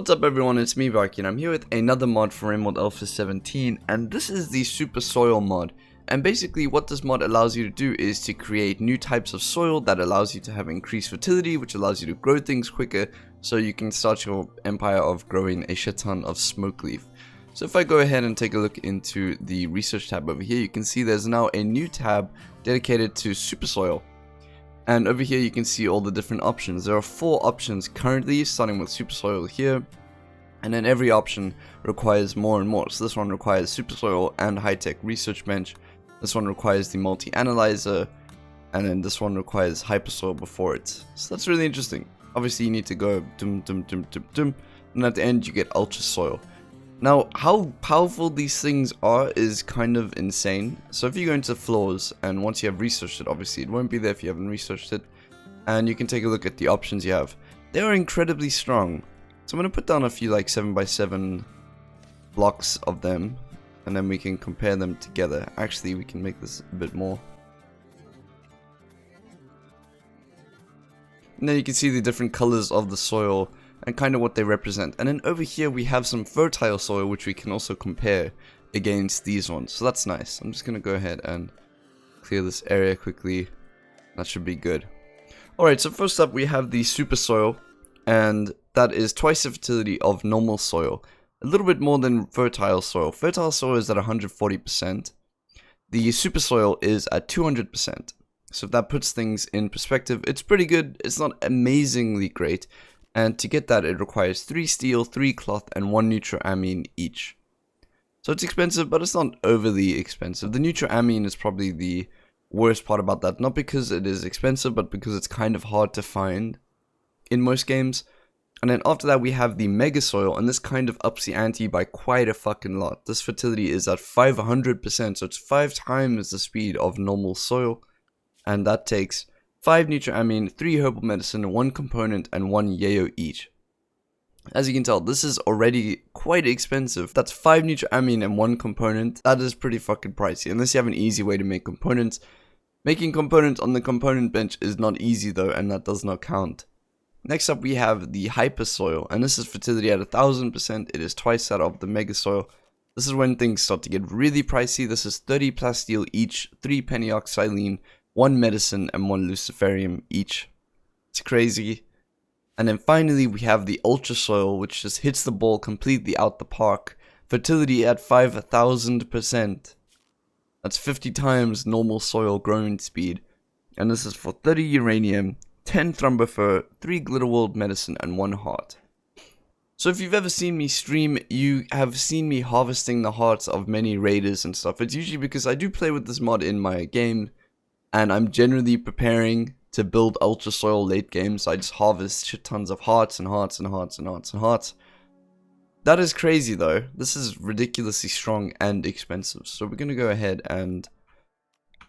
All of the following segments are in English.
What's up everyone, it's me BaRKy and I'm here with another mod for Rimworld Alpha 17, and this is the Super Soil mod. And basically what this mod allows you to do is to create new types of soil that allows you to have increased fertility, which allows you to grow things quicker, so you can start your empire of growing a shit ton of Smokeleaf. So if I go ahead and take a look into the research tab over here, you can see there's now a new tab dedicated to Super Soil. And over here you can see all the different options. There are 4 options currently, starting with Super Soil here. And then every option requires more and more. So this one requires Super Soil and High-Tech Research Bench. This one requires the Multi-Analyzer. And then this one requires Hypersoil before it. So that's really interesting. Obviously you need to go dum dum dum dum dum. And at the end you get Ultra Soil. Now, how powerful these things are is kind of insane. So if you go into Flaws, and once you have researched it, obviously it won't be there if you haven't researched it, and you can take a look at the options you have. They are incredibly strong. So I'm going to put down a few like 7x7 blocks of them, and then we can compare them together. Actually, we can make this a bit more. And then you can see the different colors of the soil and kind of what they represent. And then over here we have some fertile soil which we can also compare against these ones. So that's nice. I'm just going to go ahead and clear this area quickly. That should be good. Alright, so first up we have the super soil, and that is twice the fertility of normal soil. A little bit more than fertile soil. Fertile soil is at 140%. The super soil is at 200%. So if that puts things in perspective, it's pretty good. It's not amazingly great. And to get that, it requires 3 steel, 3 cloth, and 1 Neutroamine each. So it's expensive, but it's not overly expensive. The Neutroamine is probably the worst part about that. Not because it is expensive, but because it's kind of hard to find in most games. And then after that, we have the Mega Soil, and this kind of ups the ante by quite a fucking lot. This fertility is at 500%, so it's 5 times the speed of normal soil. And that takes 5 Neutroamine, 3 Herbal Medicine, 1 Component, and 1 Yayo each. As you can tell, this is already quite expensive. That's 5 Neutroamine and 1 Component. That is pretty fucking pricey, unless you have an easy way to make components. Making components on the component bench is not easy though, and that does not count. Next up we have the Hyper Soil, and this is fertility at 1000%. It is twice that of the Mega Soil. This is when things start to get really pricey. This is 30 Plasteel each, 3 Penoxycyline, 1 medicine, and 1 Luciferium each. It's crazy. And then finally we have the Ultra Soil, which just hits the ball completely out the park. Fertility at 5000%. That's 50 times normal soil growing speed. And this is for 30 uranium, 10 Thrombophore, 3 Glitterworld medicine, and 1 heart. So if you've ever seen me stream, you have seen me harvesting the hearts of many raiders and stuff. It's usually because I do play with this mod in my game, and I'm generally preparing to build Ultra Soil late game, so I just harvest shit tons of hearts and hearts and hearts and hearts and hearts. That is crazy though. This is ridiculously strong and expensive. So we're going to go ahead and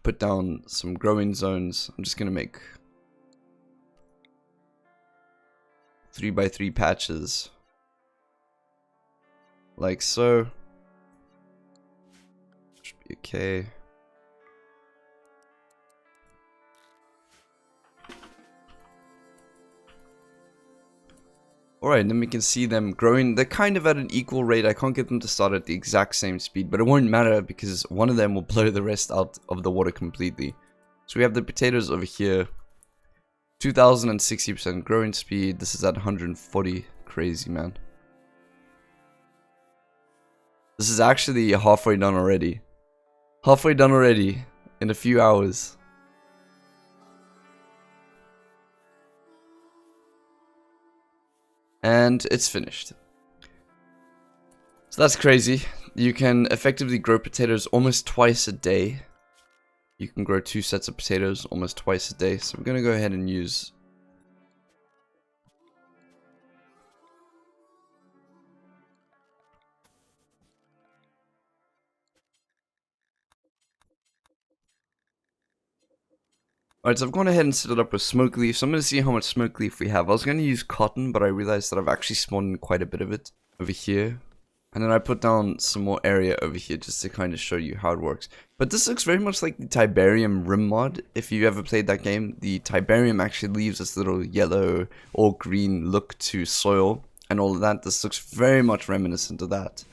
put down some growing zones. I'm just going to make 3x3 patches. Like so. Should be okay. Alright, then we can see them growing. They're kind of at an equal rate. I can't get them to start at the exact same speed, but it won't matter because one of them will blow the rest out of the water completely. So we have the potatoes over here. 2060% growing speed. This is at 140. Crazy, man. This is actually halfway done already. Halfway done already in a few hours. And it's finished. So that's crazy. You can effectively grow potatoes almost twice a day. You can grow 2 sets of potatoes almost twice a day. So we're going to go ahead and use Alright, so I've gone ahead and set it up with Smokeleaf. So I'm going to see how much Smokeleaf we have. I was going to use cotton, but I realized that I've actually spawned quite a bit of it over here. And then I put down some more area over here just to kind of show you how it works. But this looks very much like the Tiberium Rim mod. If you ever played that game, the Tiberium actually leaves this little yellow or green look to soil. and all of that. This looks very much reminiscent of that.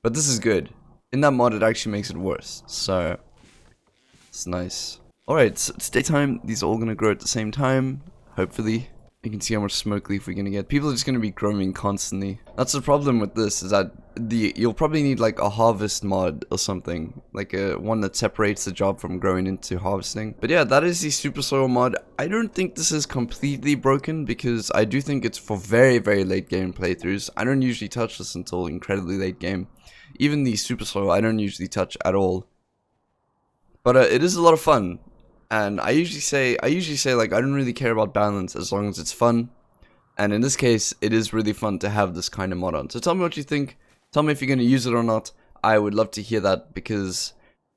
But this is good. In that mod, it actually makes it worse. So, it's nice. Alright, so it's daytime. These are all going to grow at the same time. Hopefully. You can see how much Smokeleaf we're going to get. People are just going to be growing constantly. That's the problem with this, is that you'll probably need like a harvest mod or something. Like one that separates the job from growing into harvesting. But yeah, that is the super soil mod. I don't think this is completely broken, because I do think it's for very, very late game playthroughs. I don't usually touch this until incredibly late game. Even the super soil, I don't usually touch at all. But it is a lot of fun. And I usually say like, I don't really care about balance as long as it's fun. And in this case, it is really fun to have this kind of mod on. So tell me what you think. Tell me if you're going to use it or not. I would love to hear that, because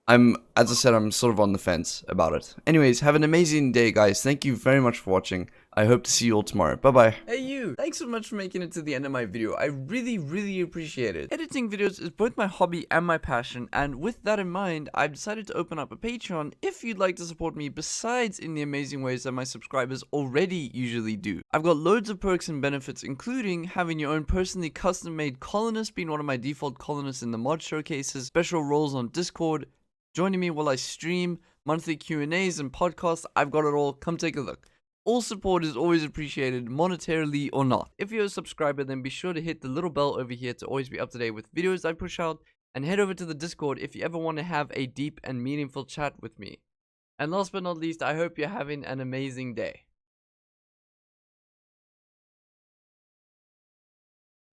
as I said, I'm sort of on the fence about it. Anyways, have an amazing day, guys. Thank you very much for watching. I hope to see you all tomorrow. Bye-bye. Hey you! Thanks so much for making it to the end of my video. I really, really appreciate it. Editing videos is both my hobby and my passion, and with that in mind, I've decided to open up a Patreon if you'd like to support me besides in the amazing ways that my subscribers already usually do. I've got loads of perks and benefits, including having your own personally custom-made colonist, being one of my default colonists in the mod showcases, special roles on Discord, joining me while I stream, monthly Q&As and podcasts. I've got it all. Come take a look. All support is always appreciated, monetarily or not. If you're a subscriber, then be sure to hit the little bell over here to always be up to date with videos I push out, and head over to the Discord if you ever want to have a deep and meaningful chat with me. And last but not least, I hope you're having an amazing day.